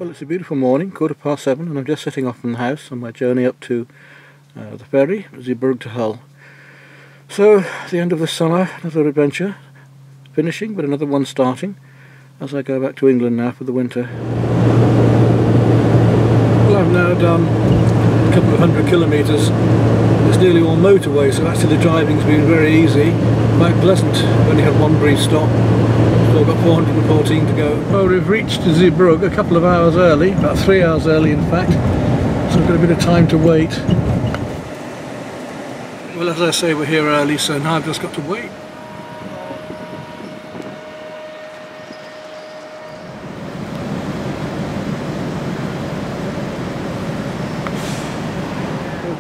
Well, it's a beautiful morning, 7:15, and I'm just setting off from the house on my journey up to the ferry, Zeebrugge to Hull. So, the end of the summer, another adventure, finishing, but another one starting, as I go back to England now for the winter. Well, I've now done a couple of 100 kilometres. It's nearly all motorway, so actually the driving's been very easy, quite pleasant. I've only had one brief stop. Still got 414 to go. Well, we've reached Zeebrugge a couple of hours early, about 3 hours early in fact, so I've got a bit of time to wait. Well, as I say, we're here early, so now I've just got to wait.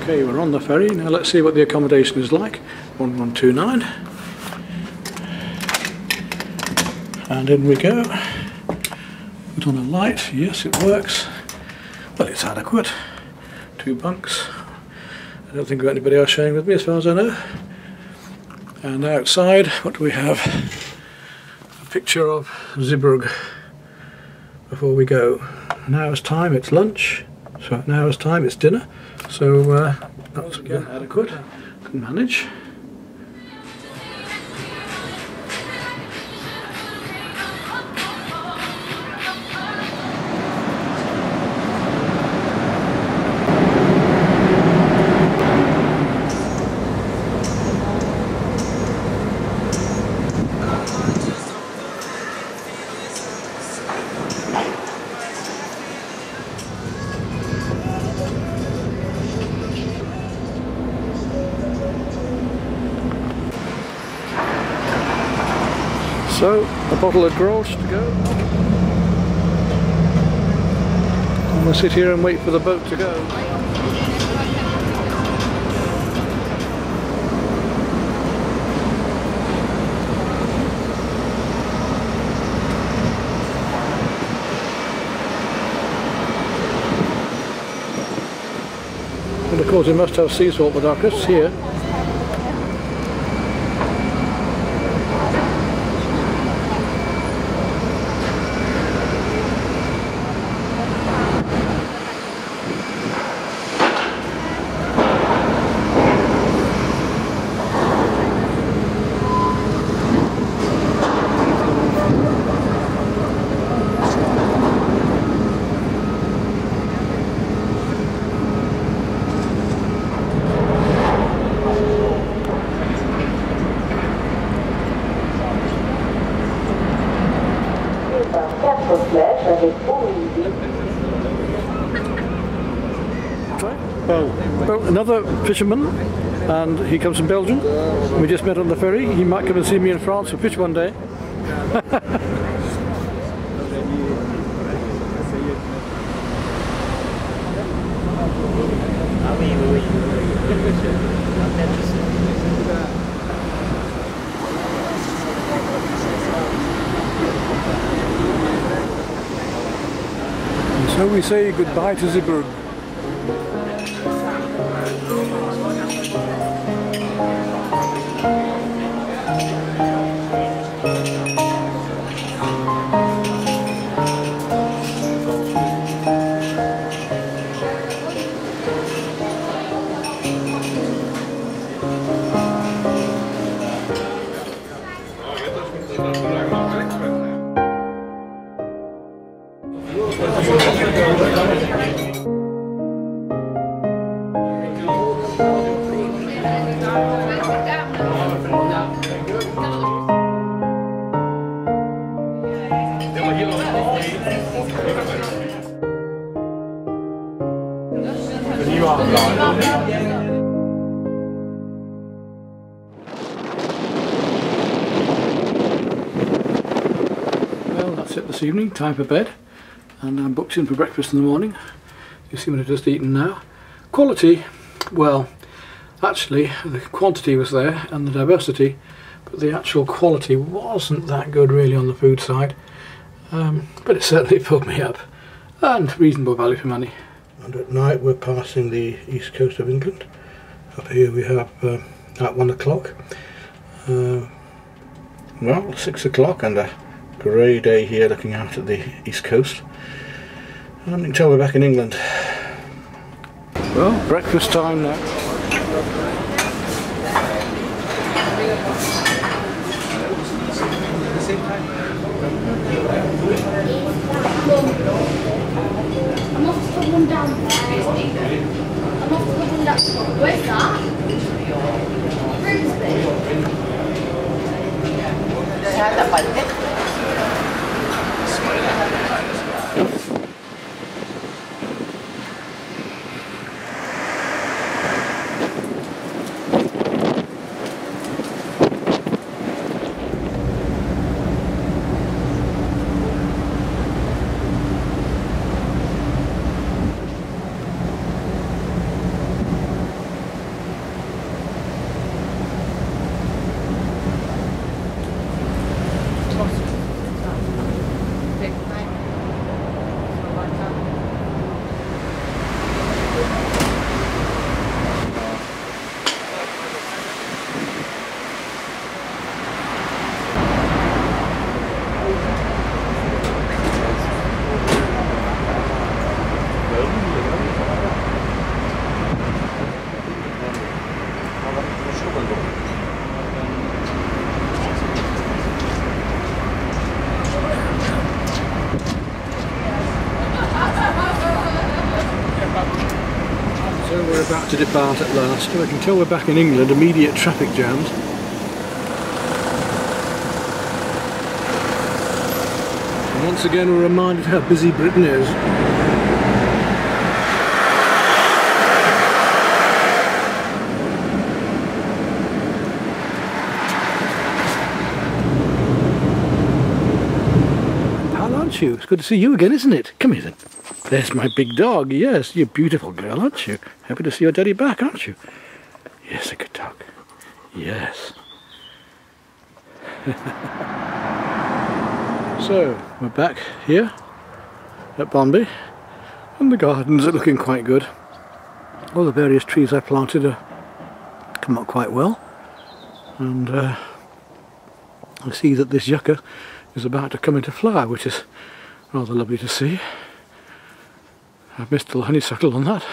Okay, we're on the ferry. Now let's see what the accommodation is like. 1129. And in we go. Put on a light. Yes, it works. Well, it's adequate. 2 bunks. I don't think we've got anybody else sharing with me as far as I know. And outside, what do we have? A picture of Zeebrugge before we go. An hour's time, it's lunch. So an hour's time, it's dinner. So that's again adequate. Can manage. So, a bottle of Grolsch to go. And we'll sit here and wait for the boat to go. And of course we must have sea salt with our crisps here. Well, another fisherman, and he comes from Belgium. We just met on the ferry. He might come and see me in France and fish one day. And so we say goodbye to Zeebrugge. Well, that's it this evening, time for bed, and I'm booked in for breakfast in the morning. You see what I've just eaten now. Quality, well, actually the quantity was there and the diversity, but the actual quality wasn't that good really on the food side, but it certainly filled me up, and reasonable value for money. And at night we're passing the east coast of England. Up here we have at 1 o'clock, well, 6 o'clock, and a grey day here looking out at the east coast. Until we're back in England. Well, breakfast time now. I'm off to put one down there. I'm off to put one down. Where's that? Grimsby. So we're about to depart at last. We can tell we're back in England, immediate traffic jams. And once again we're reminded how busy Britain is. Pal, aren't you? It's good to see you again, isn't it? Come here then. There's my big dog. Yes, you're a beautiful girl, aren't you? Happy to see your daddy back, aren't you? Yes, a good dog. Yes. So, we're back here at Bonby, and the gardens are looking quite good. All the various trees I planted are come up quite well, and I see that this yucca is about to come into flower, which is rather lovely to see. I've missed the honeysuckle on that.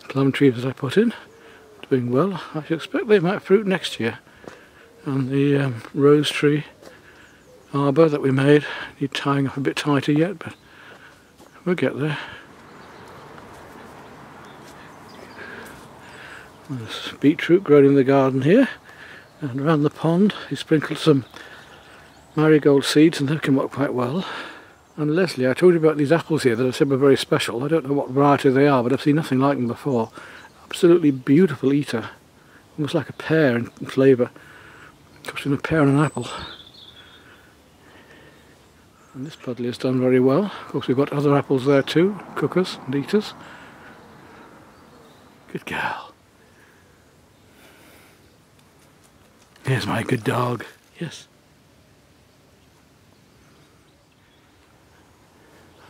Plum trees that I put in, doing well. I should expect they might fruit next year. And the rose tree arbour that we made, need tying up a bit tighter yet, but we'll get there. There's beetroot growing in the garden here, and around the pond he sprinkled some marigold seeds and they've come up quite well. And Leslie, I told you about these apples here that I said were very special. I don't know what variety they are, but I've seen nothing like them before. Absolutely beautiful eater. Almost like a pear in flavour. Between a pear and an apple. And this puddle has done very well. Of course we've got other apples there too, cookers and eaters. Good girl. Here's my good dog. Yes.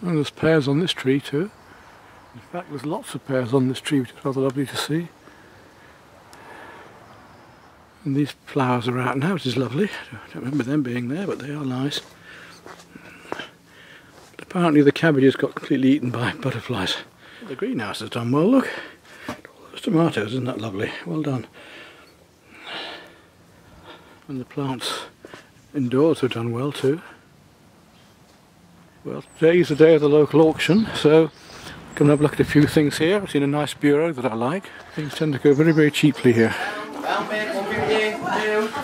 And there's pears on this tree too. In fact, there's lots of pears on this tree, which is rather lovely to see. And these flowers are out now, which is lovely. I don't remember them being there, but they are nice. But apparently the cabbages got completely eaten by butterflies. The greenhouse has done well, look. All those tomatoes, isn't that lovely? Well done. And the plants indoors have done well too. Well, today's the day of the local auction, so come and have a look at a few things here. I've seen a nice bureau that I like. Things tend to go very, very cheaply here. 150,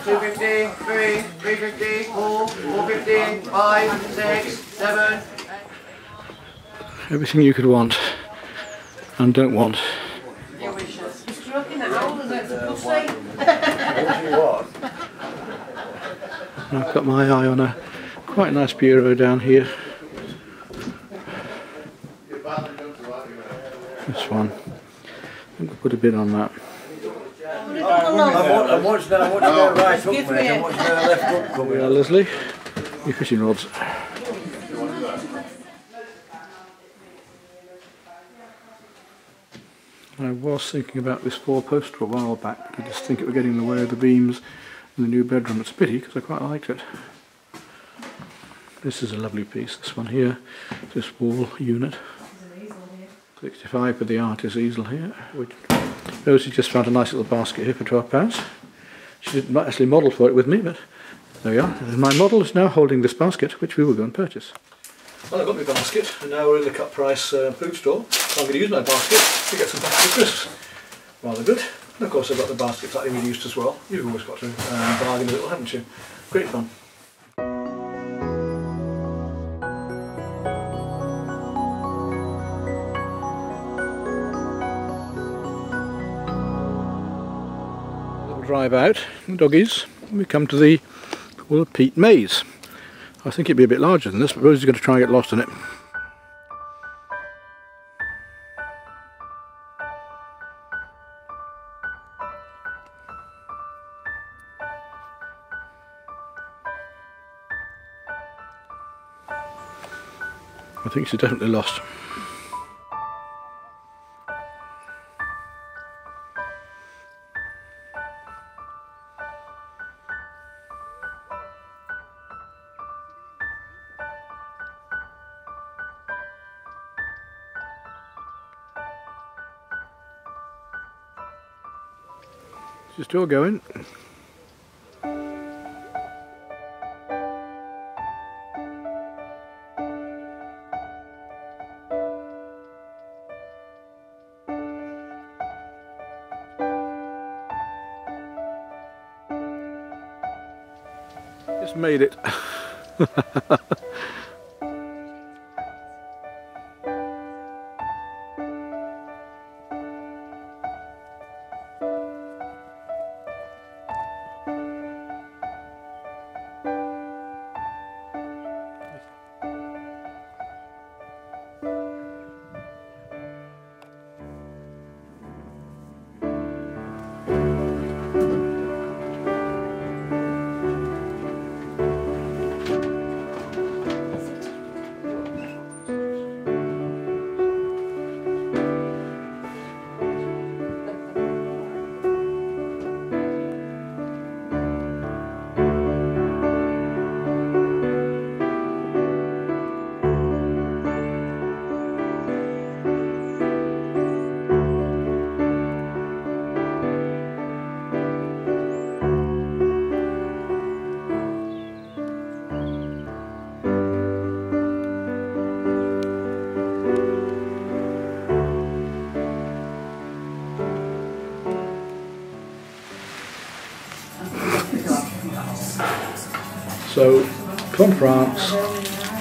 250, 3, 350, 4, 450, 5, 6, 7. Everything you could want and don't want. I've got my eye on a quite nice bureau down here. This one. I think we'll put a bid on that. I want to go right up, mate. I want to go left up. There we are, Leslie. Your fishing rods. I was thinking about this four-poster a while back, but I just think it would get in the way of the beams in the new bedroom. It's a pity because I quite liked it. This is a lovely piece, this one here, this wall unit. 65 for the artist's easel here. Rosie just found a nice little basket here for £12. She didn't actually model for it with me, but there we are. My model is now holding this basket, which we will go and purchase. Well, I've got my basket, and now we're in the cut price food store. So I'm going to use my basket to get some packets of crisps. Rather good. And of course I've got the basket slightly reduced as well. You've always got to bargain a little, haven't you? Great fun. Drive out, the doggies, we come to the Peat Maze. I think it'd be a bit larger than this, but Rosie's going to try and get lost in it. I think she's definitely lost. She's still going. Just made it. So, from France,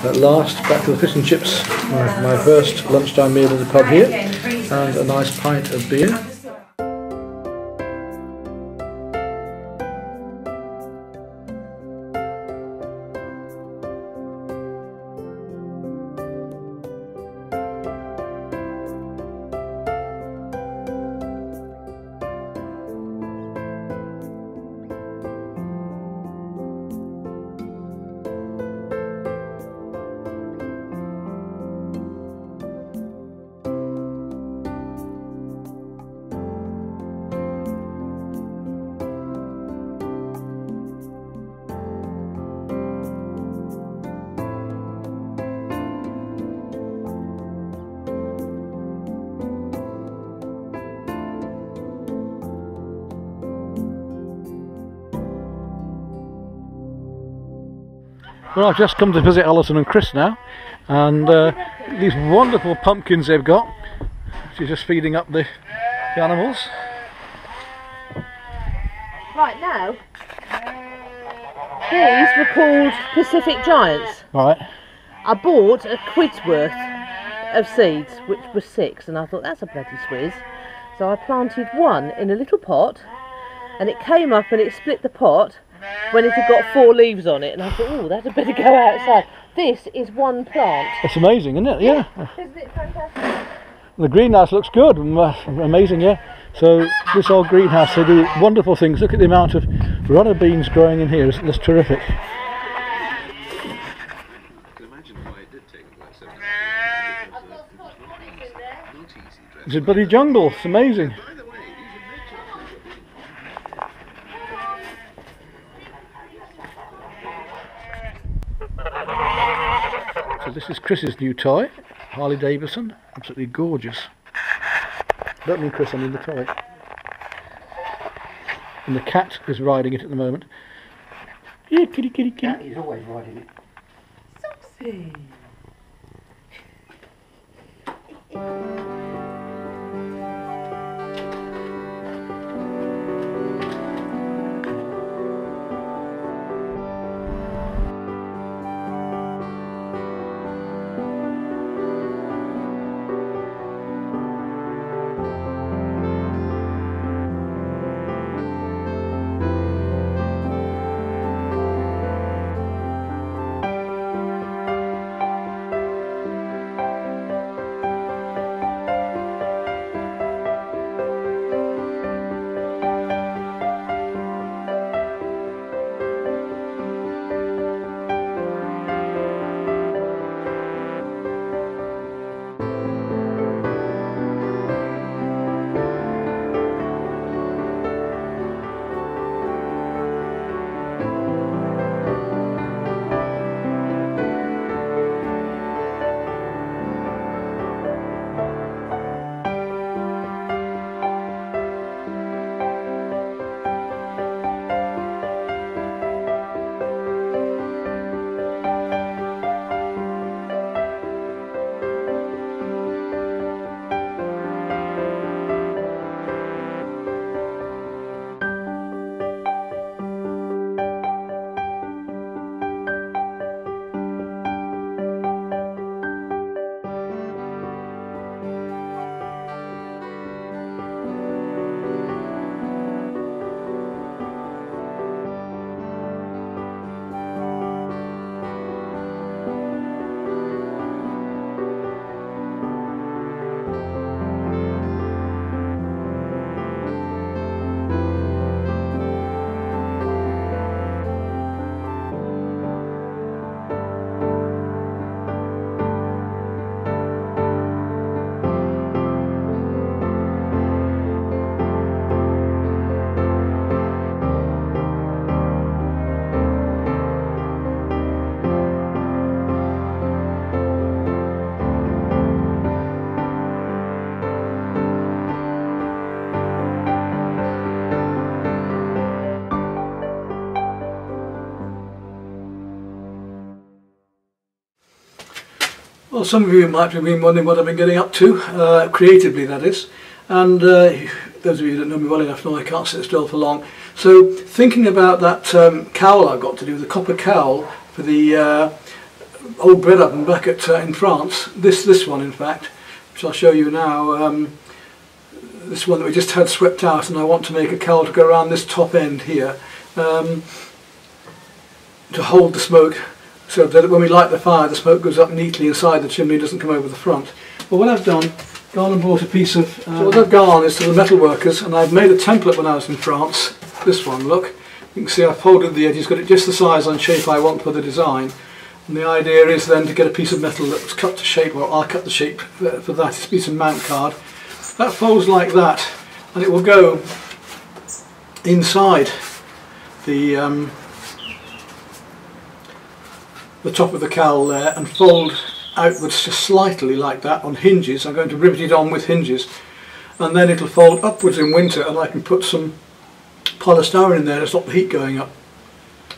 at last back to the fish and chips, my first lunchtime meal in the pub here, and a nice pint of beer. Well, I've just come to visit Alison and Chris now, and these wonderful pumpkins they've got. She's just feeding up the animals. Right now, these were called Pacific Giants. Right. I bought a quid's worth of seeds, which was 6, and I thought that's a bloody swizz. So I planted one in a little pot, and it came up and it split the pot when it had got 4 leaves on it, and I thought, oh, that had better go outside. This is one plant. It's amazing, isn't it? Yeah. Isn't it fantastic? The greenhouse looks good, amazing, yeah. So this old greenhouse, they do wonderful things. Look at the amount of runner beans growing in here. It's terrific. It's a bloody jungle. It's amazing. So this is Chris's new toy, Harley Davidson, absolutely gorgeous. Don't mean Chris, I mean the toy. And the cat is riding it at the moment. Yeah, kitty, kitty, kitty. He's always riding it. Soxy. Well, some of you might have been wondering what I've been getting up to, creatively that is, and those of you that know me well enough know I can't sit still for long. So thinking about that cowl I've got to do, the copper cowl for the old bread oven back at in France, this one in fact, which I'll show you now, this one that we just had swept out, and I want to make a cowl to go around this top end here to hold the smoke, so that when we light the fire the smoke goes up neatly inside the chimney, doesn't come over the front. Well, what I've done, gone and bought a piece of, so what I've gone is to the metal workers, and I've made a template when I was in France. This one, look, you can see I've folded the edges, got it just the size and shape I want for the design, and the idea is then to get a piece of metal that's cut to shape, well I'll cut the shape for that, it's a piece of mount card. That folds like that, and it will go inside the top of the cowl there and fold outwards just slightly like that on hinges. I'm going to rivet it on with hinges, and then it'll fold upwards in winter, and I can put some polystyrene in there to stop the heat going up.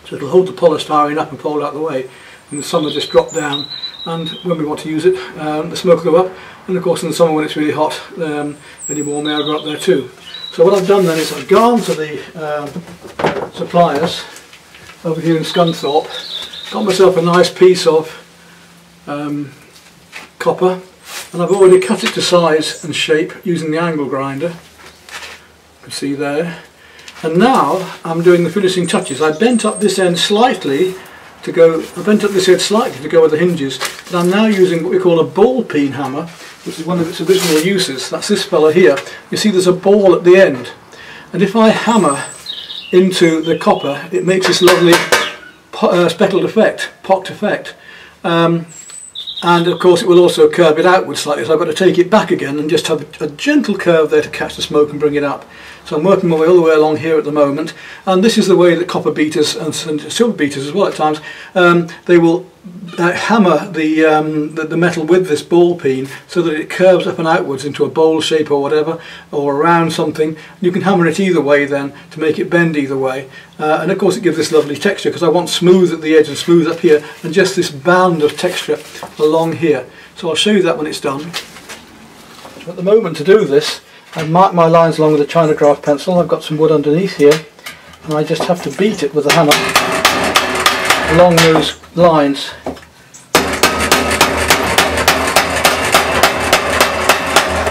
So it'll hold the polystyrene up and fold out the way, and in the summer just drop down, and when we want to use it the smoke will go up, and of course in the summer when it's really hot any warm air will go up there too. So what I've done then is I've gone to the suppliers over here in Scunthorpe, got myself a nice piece of copper, and I've already cut it to size and shape using the angle grinder, you can see there. And now I'm doing the finishing touches. I bent up this end slightly to go, with the hinges, but I'm now using what we call a ball peen hammer, which is one of its original uses. That's this fella here. You see there's a ball at the end, and if I hammer into the copper it makes this lovely speckled effect, pocked effect, and of course it will also curve it outwards slightly, so I've got to take it back again and just have a gentle curve there to catch the smoke and bring it up. So I'm working my way all the way along here at the moment, and this is the way that copper beaters and silver beaters as well at times, they will hammer the metal with this ball peen so that it curves up and outwards into a bowl shape or whatever, or around something. You can hammer it either way then to make it bend either way, and of course it gives this lovely texture, because I want smooth at the edge and smooth up here, and just this band of texture along here. So I'll show you that when it's done. So at the moment, to do this, I've marked my lines along with a China craft pencil. I've got some wood underneath here, and I just have to beat it with the hammer along those lines.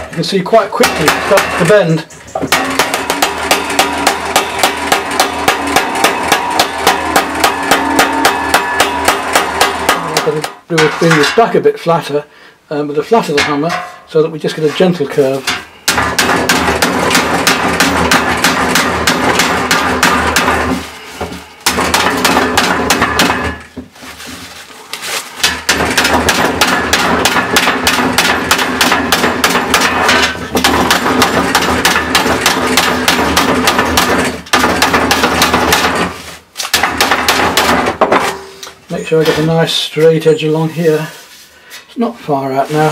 You can see quite quickly it starts to bend. I've got to do is bring this back a bit flatter with the flat of the hammer, so that we just get a gentle curve. Make sure I get a nice straight edge along here. It's not far out now.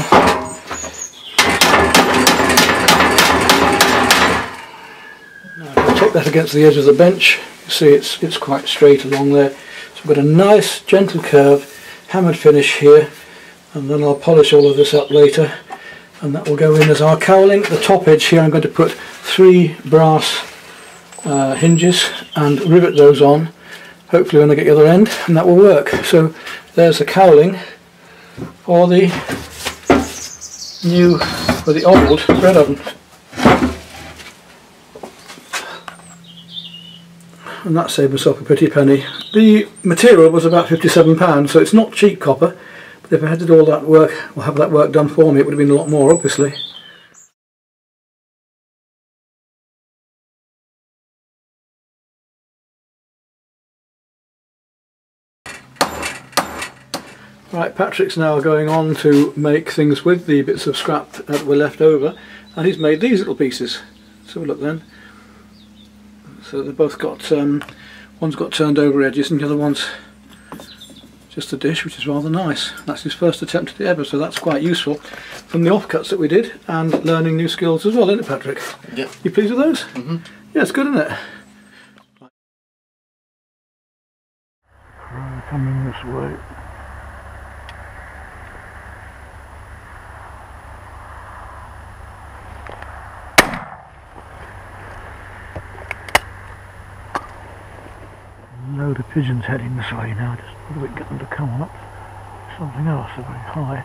Now if I take that against the edge of the bench, you see it's quite straight along there. So I've got a nice gentle curve, hammered finish here, and then I'll polish all of this up later, and that will go in as our cowling. At the top edge here I'm going to put 3 brass hinges and rivet those on, hopefully when I get the other end, and that will work. So there's the cowling for the new, or the old bread oven. And that saved myself a pretty penny. The material was about £57, so it's not cheap copper, but if I had to do all that work, or have that work done for me, it would have been a lot more, obviously. Right, Patrick's now going on to make things with the bits of scrap that were left over, and he's made these little pieces. Let's have a look then. So they've both got, one's got turned over edges and the other one's just a dish, which is rather nice. That's his first attempt at it ever, so that's quite useful from the offcuts that we did, and learning new skills as well, isn't it, Patrick? Yeah. You pleased with those? Mm-hmm. Yeah, it's good, isn't it? Coming this way. Load of pigeons heading this way now, just whether we can get them to come on up something else. They're very high.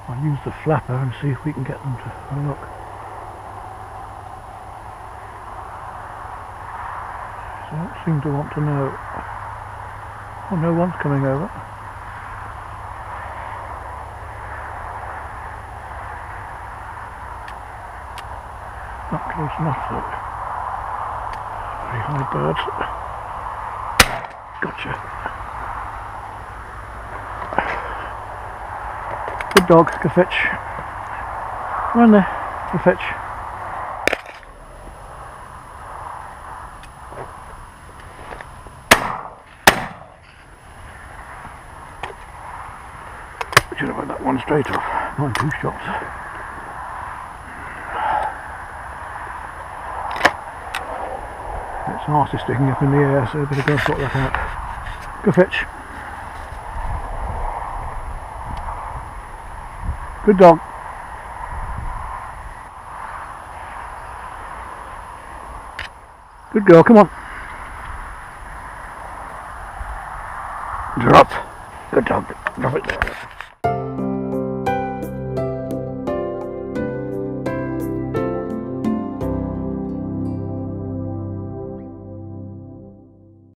I'll use the flapper and see if we can get them to look. They don't seem to want to know. Oh, no one's coming over. Not close enough though. Very high birds. Gotcha. Good dog, go fetch. Run there, go fetch. Should have had that one straight off. 2 shots. Its arse is sticking up in the air, so I better go and sort that out. Go fetch. Good dog. Good girl, come on.